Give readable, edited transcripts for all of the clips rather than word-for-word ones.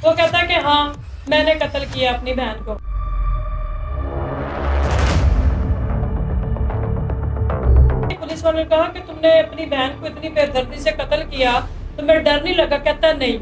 وہ کہتا ہے کہ ہاں میں نے قتل کیا اپنی بہن کو. پولیس والوں نے کہا کہ تم نے اپنی بہن کو اتنی بے دردی سے قتل کیا، تمہیں ڈر نہیں لگا؟ کہتا نہیں.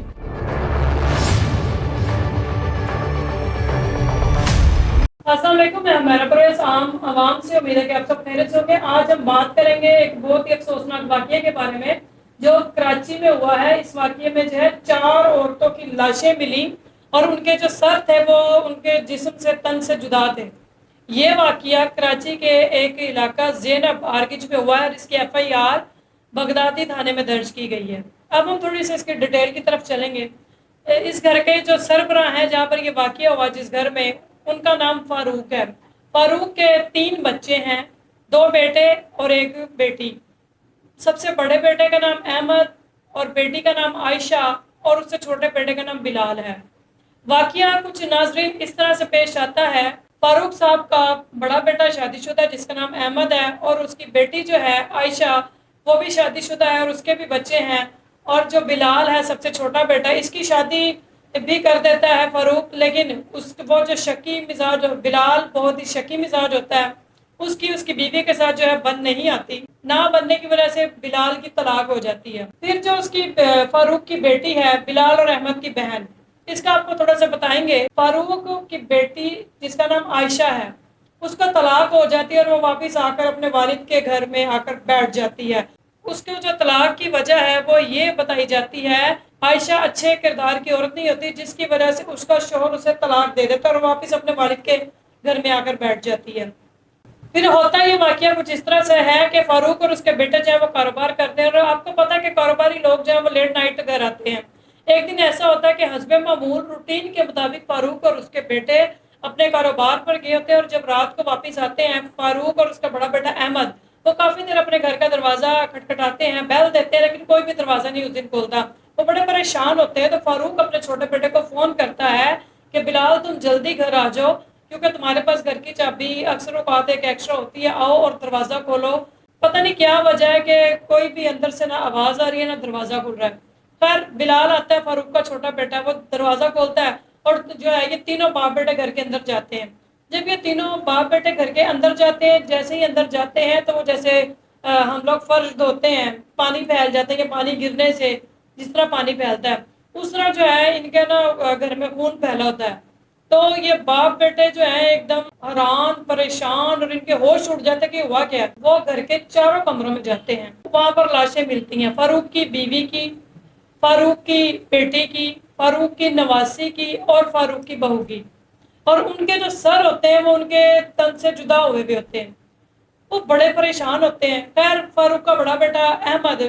السلام علیکم، میں ہمارا پرویز عوام سے امید ہے کہ آپ سب خیریت سے ہوں گے. آج ہم بات کریں گے ایک بہت ہی افسوسناک واقعے کے بارے میں جو کراچی میں ہوا ہے. اس واقعے میں جو ہے 4 عورتوں کی لاشیں ملی اور ان کے جو سر تھے وہ ان کے جسم سے تن سے جدا تھے. یہ واقعہ کراچی کے ایک علاقہ زینب آرکیج میں ہوا ہے اور اس کی FIR بغدادی تھانے میں درج کی گئی ہے. اب ہم تھوڑی سی اس کی ڈیٹیل کی طرف چلیں گے. اس گھر کے جو سربراہ ہیں جہاں پر یہ واقعہ ہوا جس گھر میں، ان کا نام فاروق ہے. فاروق کے 3 بچے ہیں، 2 بیٹے اور 1 بیٹی. سب سے بڑے بیٹے کا نام احمد اور بیٹی کا نام عائشہ اور اس سے چھوٹے بیٹے کا نام بلال ہے. واقعہ کچھ ناظرین اس طرح سے پیش آتا ہے. فاروق صاحب کا بڑا بیٹا شادی شدہ ہے جس کا نام احمد ہے، اور اس کی بیٹی جو ہے عائشہ وہ بھی شادی شدہ ہے اور اس کے بھی بچے ہیں. اور جو بلال ہے سب سے چھوٹا بیٹا، اس کی شادی بھی کر دیتا ہے فاروق، لیکن وہ جو شکی مزاج، بلال بہت ہی شکی مزاج ہوتا ہے. اس کی بیوی کے ساتھ جو ہے بن نہیں آتی، نہ بننے کی وجہ سے بلال کی طلاق ہو جاتی ہے. پھر جو اس کی فاروق کی بیٹی ہے، بلال اور احمد کی بہن، اس کا آپ کو تھوڑا سا بتائیں گے. فاروق کی بیٹی جس کا نام عائشہ ہے، اس کا طلاق ہو جاتی ہے اور وہ واپس آ کر اپنے والد کے گھر میں آ کر بیٹھ جاتی ہے. اس کے جو طلاق کی وجہ ہے وہ یہ بتائی جاتی ہے، عائشہ اچھے کردار کی عورت نہیں ہوتی جس کی وجہ سے اس کا شوہر اسے طلاق دے دیتا ہے اور واپس اپنے والد کے گھر میں آ کر بیٹھ جاتی ہے. پھر ہوتا یہ واقعہ کچھ اس طرح سے ہے کہ فاروق اور اس کے بیٹے جو ہے وہ کاروبار کرتے ہیں، اور آپ کو پتا ہے کہ کاروباری لوگ جو ہے وہ لیٹ نائٹ گھر آتے ہیں. ایک دن ایسا ہوتا ہے کہ حسب معمول روٹین کے مطابق فاروق اور اس کے بیٹے اپنے کاروبار پر گئے ہوتے ہیں، اور جب رات کو واپس آتے ہیں فاروق اور اس کا بڑا بیٹا احمد وہ کافی دیر اپنے گھر کا دروازہ کھٹکھٹاتے ہیں، بیل دیتے ہیں، لیکن کوئی بھی دروازہ نہیں اس دن کھولتا. وہ بڑے پریشان ہوتے ہیں. تو فاروق اپنے چھوٹے بیٹے کو فون کرتا ہے کہ بلال تم جلدی گھر آ جاؤ کیونکہ تمہارے پاس گھر کی چابی اکثر اوقات ایک ایکسٹرا ہوتی ہے، آؤ اور دروازہ کھولو. پتہ نہیں کیا وجہ ہے کہ کوئی بھی اندر سے نہ آواز آ رہی ہے نہ دروازہ کھل رہا ہے. خیر بلال آتا ہے، فاروق کا چھوٹا بیٹا، وہ دروازہ کھولتا ہے اور جو ہے یہ تینوں باپ بیٹے گھر کے اندر جاتے ہیں. جب یہ تینوں باپ بیٹے گھر کے اندر جاتے ہیں، جیسے ہی اندر جاتے ہیں تو وہ جیسے ہم لوگ فرش دھوتے ہیں، پانی پھیل جاتے ہیں کہ پانی گرنے سے جس طرح پانی پھیلتا ہے اس طرح جو ہے ان کے نا گھر میں خون پھیلا ہوتا ہے. تو یہ باپ بیٹے جو ہیں ایک دم حیران پریشان اور ان کے ہوش اڑ جاتے کہ ہوا کیا ہے. وہ گھر کے چاروں کمروں میں جاتے ہیں، وہاں پر لاشیں ملتی ہیں فاروق کی بیوی کی، فاروق کی بیٹی کی، فاروق کی نواسی کی اور فاروق کی بہو کی. اور ان کے جو سر ہوتے ہیں وہ ان کے تن سے جدا ہوئے بھی ہوتے ہیں. وہ بڑے پریشان ہوتے ہیں. خیر فاروق کا بڑا بیٹا احمد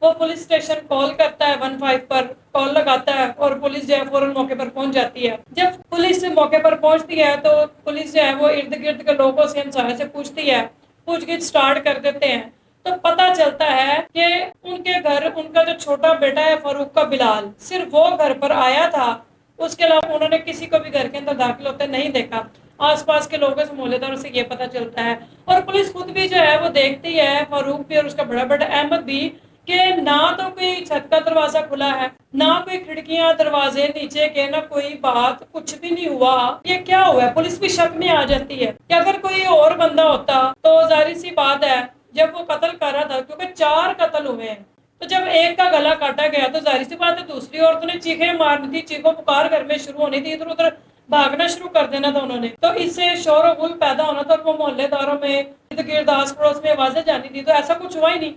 وہ پولیس اسٹیشن کال کرتا ہے، 15 پر کال لگاتا ہے اور پولیس جو ہے فوراً موقع پر پہنچ جاتی ہے. جب پولیس موقع پر پہنچتی ہے تو پولیس جو ہے وہ ارد گرد کے لوگوں سے ہمسایوں سے پوچھتی ہے، پوچھ گچھ سٹارٹ کر دیتے ہیں. تو پتہ چلتا ہے کہ ان کے گھر ان کا جو چھوٹا بیٹا ہے فاروق کا بلال صرف وہ گھر پر آیا تھا، اس کے علاوہ انہوں نے کسی کو بھی گھر کے اندر داخل ہوتے نہیں دیکھا. آس پاس کے لوگوں سے محلے داروں سے یہ پتہ چلتا ہے. اور پولیس خود بھی جو ہے وہ دیکھتی ہے، فاروق بھی اور اس کا بڑا بیٹا احمد بھی، کہ نہ تو کوئی چھت کا دروازہ کھلا ہے، نہ کوئی کھڑکیاں دروازے نیچے کے، نہ کوئی بات، کچھ بھی نہیں ہوا. یہ کیا ہوا ہے؟ پولیس بھی شک میں آ جاتی ہے کہ اگر کوئی اور بندہ ہوتا تو ظاہر سی بات ہے جب وہ قتل کر رہا تھا، کیونکہ 4 قتل ہوئے ہیں، تو جب ایک کا گلا کاٹا گیا تو ظاہر سی بات ہے دوسری عورتوں نے چیخیں مارنی تھی، چیخوں پکار گھر میں شروع ہونی تھی، ادھر ادھر بھاگنا شروع کر دینا تھا انہوں نے. تو اس سے شور و غل پیدا ہونا تھا اور وہ محلے داروں میں ارد گرد آس پڑوس میں آوازیں جانی تھی. تو ایسا کچھ ہوا ہی نہیں.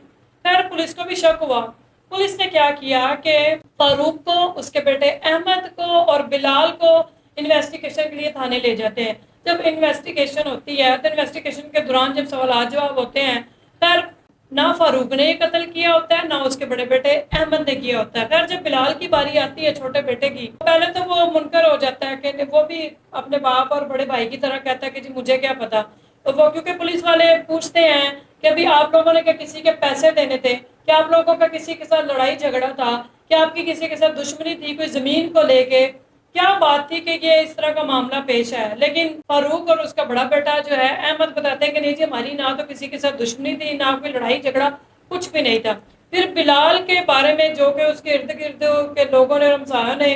خیر پولیس کو بھی شک ہوا. پولیس نے کیا کیا کہ فاروق کو، اس کے بیٹے احمد کو اور بلال کو انویسٹیگیشن کے لیے تھانے لے جاتے ہیں. جب انویسٹیگیشن ہوتی ہے تو انویسٹیگیشن کے دوران جب سوالات جواب ہوتے ہیں، خیر نہ فاروق نے یہ قتل کیا ہوتا ہے نہ اس کے بڑے بیٹے احمد نے کیا ہوتا ہے. خیر جب بلال کی باری آتی ہے چھوٹے بیٹے کی، پہلے تو وہ منکر ہو جاتا ہے کہ وہ بھی اپنے باپ اور بڑے بھائی کی طرح کہتا ہے کہ جی مجھے کیا پتا. تو وہ کیونکہ پولیس والے پوچھتے ہیں کہ ابھی آپ لوگوں نے کیا کسی کے پیسے دینے تھے، کیا آپ لوگوں کا کسی کے ساتھ لڑائی جھگڑا تھا، کیا آپ کی کسی کے ساتھ دشمنی تھی کوئی زمین کو لے کے، کیا بات تھی کہ یہ اس طرح کا معاملہ پیش ہے. لیکن فاروق اور اس کا بڑا بیٹا جو ہے احمد بتاتے ہیں کہ نہیں جی ہماری نہ تو کسی کے ساتھ دشمنی تھی، نہ کوئی لڑائی جھگڑا، کچھ بھی نہیں تھا. پھر بلال کے بارے میں جو کہ اس کے ارد گرد کے لوگوں نے، ہمسایوں نے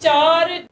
4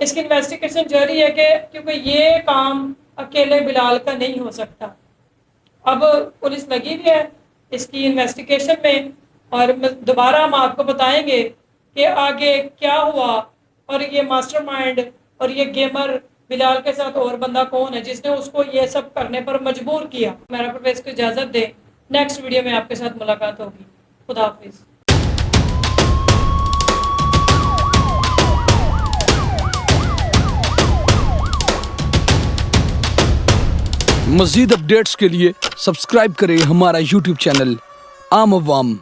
اس کی انویسٹیگیشن جاری ہے کہ کیونکہ یہ کام اکیلے بلال کا نہیں ہو سکتا. اب پولیس لگی ہوئی ہے اس کی انویسٹیگیشن میں اور دوبارہ ہم آپ کو بتائیں گے کہ آگے کیا ہوا اور یہ ماسٹر مائنڈ اور یہ گیمر بلال کے ساتھ اور بندہ کون ہے جس نے اس کو یہ سب کرنے پر مجبور کیا. میرا پرویز کو اجازت دے, نیکسٹ ویڈیو میں آپ کے ساتھ ملاقات ہوگی. خدا حافظ. مزید اپڈیٹس کے لیے سبسکرائب کریں ہمارا YouTube چینل عام عوام.